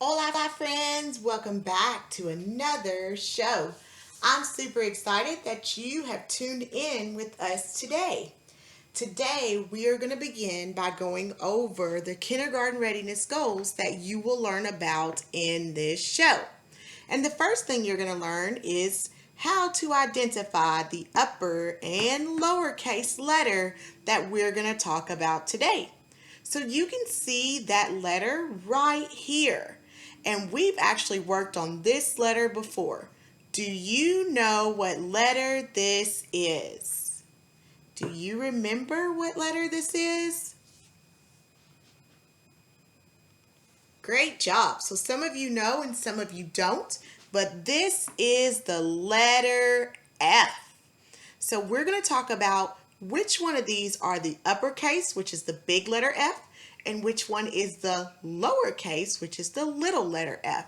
Hola, friends. Welcome back to another show. I'm super excited that you have tuned in with us today. Today, we are going to begin by going over the kindergarten readiness goals that you will learn about in this show. And the first thing you're going to learn is how to identify the upper and lowercase letter that we're going to talk about today. So you can see that letter right here. And we've actually worked on this letter before. Do you know what letter this is? Do you remember what letter this is? Great job. So some of you know and some of you don't, but this is the letter F. So we're going to talk about which one of these are the uppercase, which is the big letter F, and which one is the lowercase, which is the little letter F.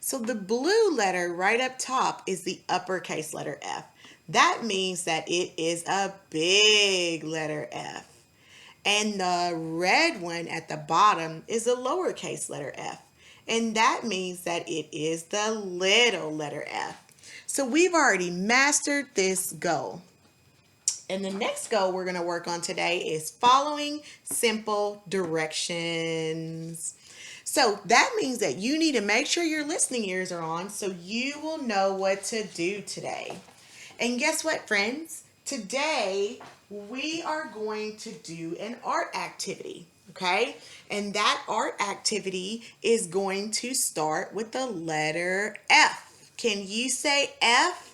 So the blue letter right up top is the uppercase letter F. That means that it is a big letter F. And the red one at the bottom is a lowercase letter f. And that means that it is the little letter f. So we've already mastered this goal. And the next goal we're going to work on today is following simple directions. So that means that you need to make sure your listening ears are on so you will know what to do today. And guess what, friends? Today we are going to do an art activity, okay? And that art activity is going to start with the letter F. Can you say F?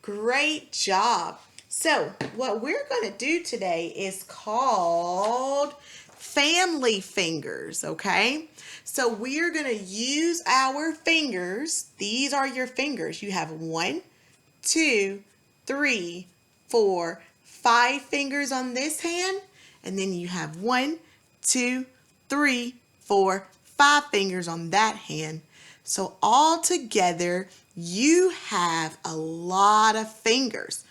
Great job. So, what we're going to do today is called family fingers, okay? So, we're going to use our fingers. These are your fingers. You have 1, 2, 3, 4, 5 fingers on this hand, and then you have 1, 2, 3, 4, 5 fingers on that hand. So all together, you have a lot of fingers.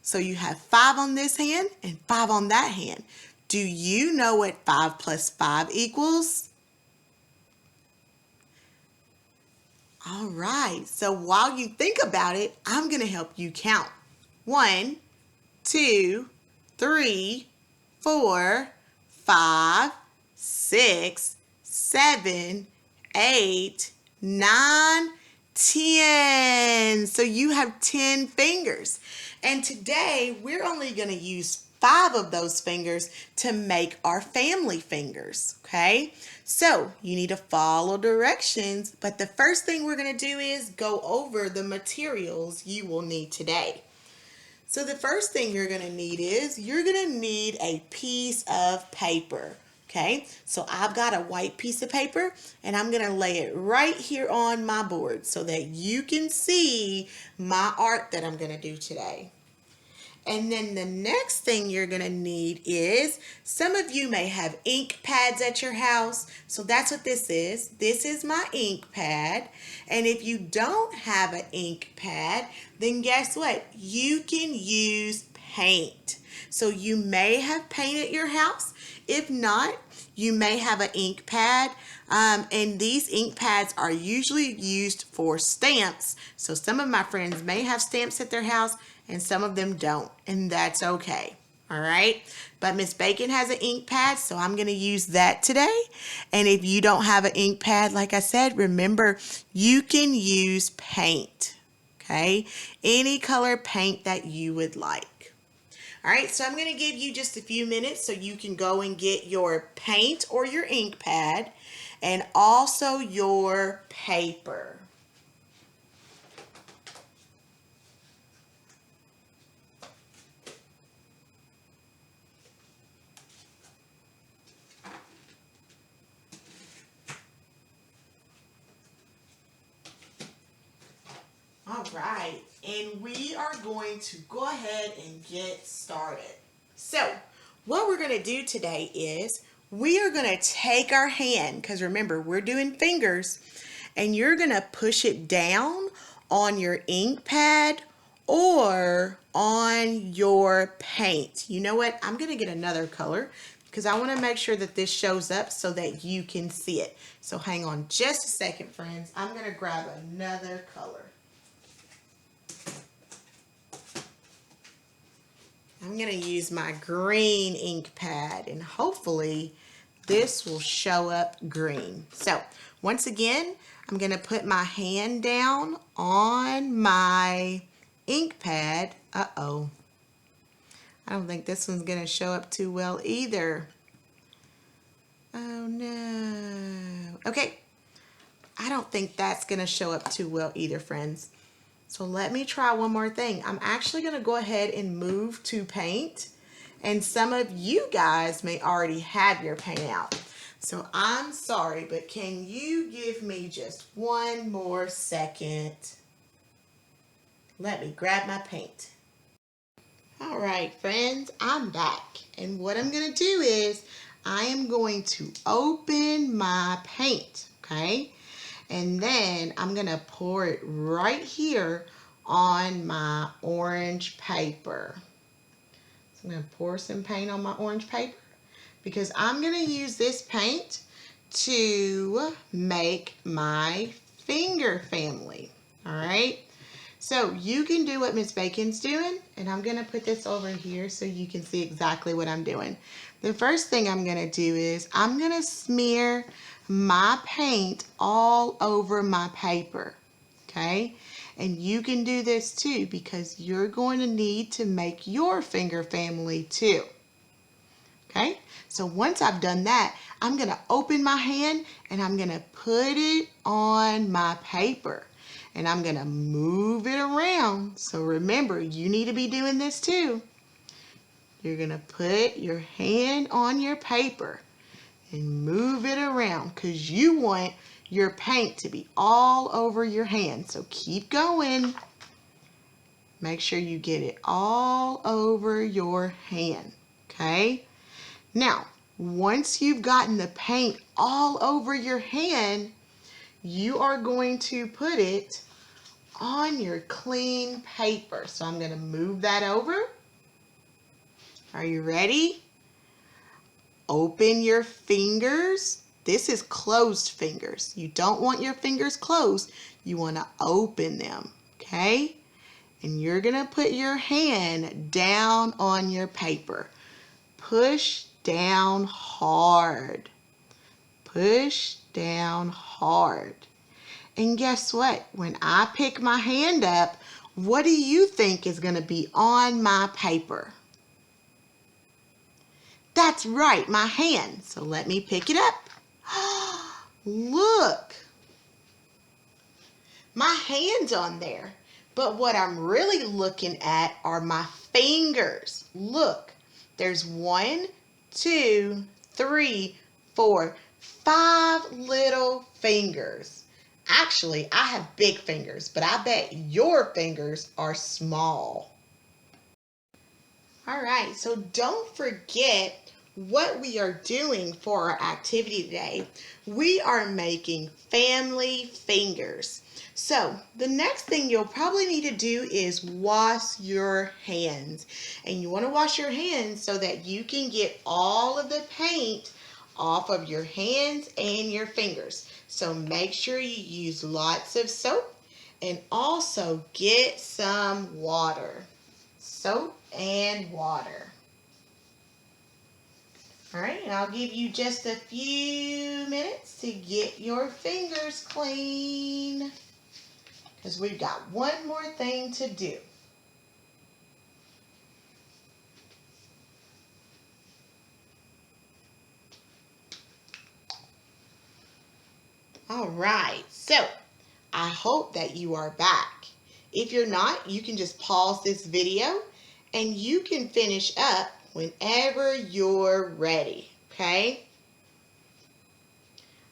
So you have 5 on this hand and 5 on that hand. Do you know what 5 plus 5 equals? All right, so while you think about it, I'm going to help you count. 1, 2, 3, 4, 5, 6, 7, 8, 9, 10. So you have 10 fingers. And today we're only going to use 5 of those fingers to make our family fingers, okay? So you need to follow directions, but the first thing we're going to do is go over the materials you will need today. So the first thing you're going to need is you're going to need a piece of paper. Okay, so I've got a white piece of paper and I'm going to lay it right here on my board so that you can see my art that I'm going to do today. And then the next thing you're going to need is, some of you may have ink pads at your house. So that's what this is. This is my ink pad. And if you don't have an ink pad, then guess what? You can use paint. So you may have paint at your house. If not, you may have an ink pad. And these ink pads are usually used for stamps. So some of my friends may have stamps at their house and some of them don't, and that's okay. All right, but Miss Bacon has an ink pad, so I'm going to use that today. And if you don't have an ink pad, like I said, remember you can use paint. Okay, any color paint that you would like. All right, so I'm going to give you just a few minutes so you can go and get your paint or your ink pad and also your paper. All right, and we are going to go ahead and get started. So, what we're going to do today is we are going to take our hand, because remember, we're doing fingers, and you're going to push it down on your ink pad or on your paint. You know what? I'm going to get another color because I want to make sure that this shows up so that you can see it. So hang on just a second, friends. I'm going to grab another color. I'm going to use my green ink pad, and hopefully this will show up green. So once again, I'm going to put my hand down on my ink pad. Uh-oh. I don't think this one's going to show up too well either. Oh no. Okay. I don't think that's going to show up too well either, friends. So let me try one more thing. I'm actually going to go ahead and move to paint. And some of you guys may already have your paint out. So I'm sorry, but can you give me just one more second? Let me grab my paint. All right, friends, I'm back. And what I'm going to do is I am going to open my paint, okay? And then I'm going to pour it right here on my orange paper. So I'm going to pour some paint on my orange paper because I'm going to use this paint to make my finger family. All right. So you can do what Miss Bacon's doing, and I'm going to put this over here so you can see exactly what I'm doing. The first thing I'm going to do is I'm going to smear my paint all over my paper, okay? And you can do this too because you're going to need to make your finger family too, okay? So once I've done that, I'm going to open my hand and I'm going to put it on my paper. And I'm going to move it around. So remember, you need to be doing this too. You're going to put your hand on your paper and move it around because you want your paint to be all over your hand. So keep going. Make sure you get it all over your hand. Okay? Now, once you've gotten the paint all over your hand, you are going to put it on your clean paper. So I'm going to move that over. Are you ready? Open your fingers. This is closed fingers. You don't want your fingers closed. You want to open them, okay? And you're going to put your hand down on your paper. Push down hard. Push down hard. And guess what? When I pick my hand up, what do you think is going to be on my paper? That's right, my hand. So let me pick it up. Look. My hand's on there. But what I'm really looking at are my fingers. Look. There's 1, 2, 3, 4, 5 little fingers. Actually, I have big fingers, but I bet your fingers are small. All right, so don't forget what we are doing for our activity today. We are making family fingers. So the next thing you'll probably need to do is wash your hands. And you want to wash your hands so that you can get all of the paint off of your hands and your fingers. So make sure you use lots of soap and also get some water. Soap and water. All right, and I'll give you just a few minutes to get your fingers clean because we've got one more thing to do. All right, so I hope that you are back. If you're not, you can just pause this video and you can finish up whenever you're ready, okay?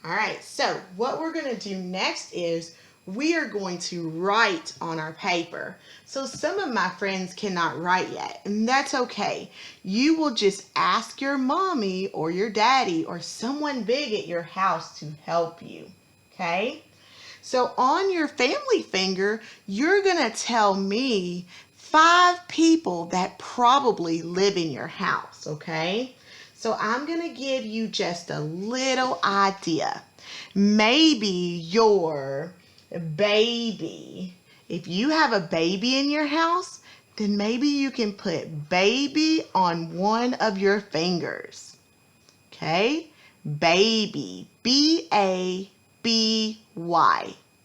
All right, so what we're going to do next is we are going to write on our paper. So some of my friends cannot write yet, and that's okay. You will just ask your mommy or your daddy or someone big at your house to help you, okay? So on your family finger, you're going to tell me 5 people that probably live in your house, okay? So I'm going to give you just a little idea. Maybe your baby, if you have a baby in your house, then maybe you can put baby on one of your fingers. Okay? Baby. B-A-B-Y.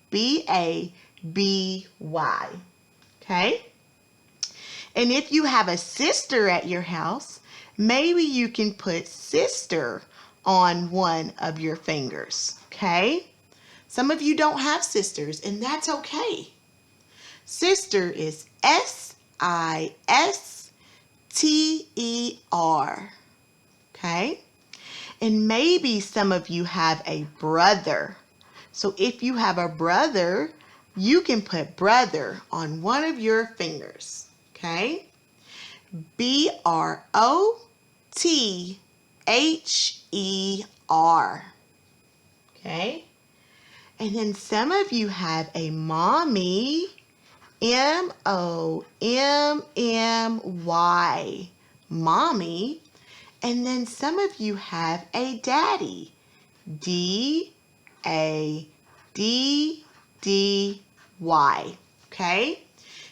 B-A-B-Y. Okay? And if you have a sister at your house, maybe you can put sister on one of your fingers. Okay? Some of you don't have sisters, and that's okay. Sister is S-I-S-T-E-R. Okay? And maybe some of you have a brother. So if you have a brother, you can put brother on one of your fingers. Okay? B-R-O-T-H-E-R. Okay? And then some of you have a mommy. M-O-M-M-Y. Mommy. And then some of you have a daddy. D-A-D-D-Y. Okay?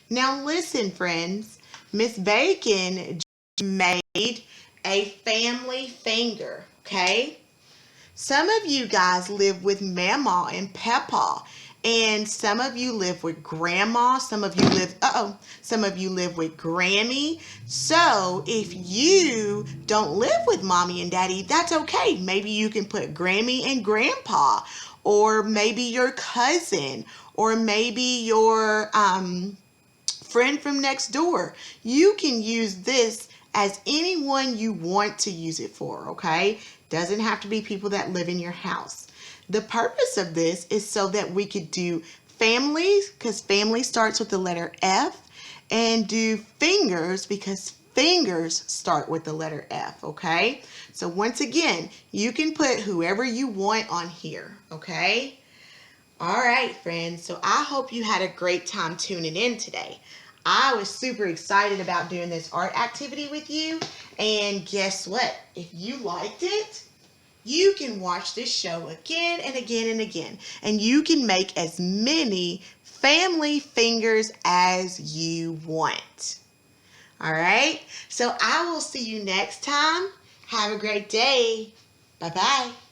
Now listen, friends. Miss Bacon made a family finger. Okay? Some of you guys live with Mama and Papa, and some of you live with Grandma. Some of you live with Grammy. So if you don't live with Mommy and Daddy, that's okay. Maybe you can put Grammy and Grandpa, or maybe your cousin, or maybe your friend from next door. You can use this as anyone you want to use it for, okay? Doesn't have to be people that live in your house. The purpose of this is so that we could do families, because family starts with the letter F, and do fingers because fingers start with the letter F, okay? So once again, you can put whoever you want on here, okay? All right, friends. So I hope you had a great time tuning in today. I was super excited about doing this art activity with you. And guess what? If you liked it, you can watch this show again and again and again. And you can make as many family fingers as you want. All right? So I will see you next time. Have a great day. Bye-bye.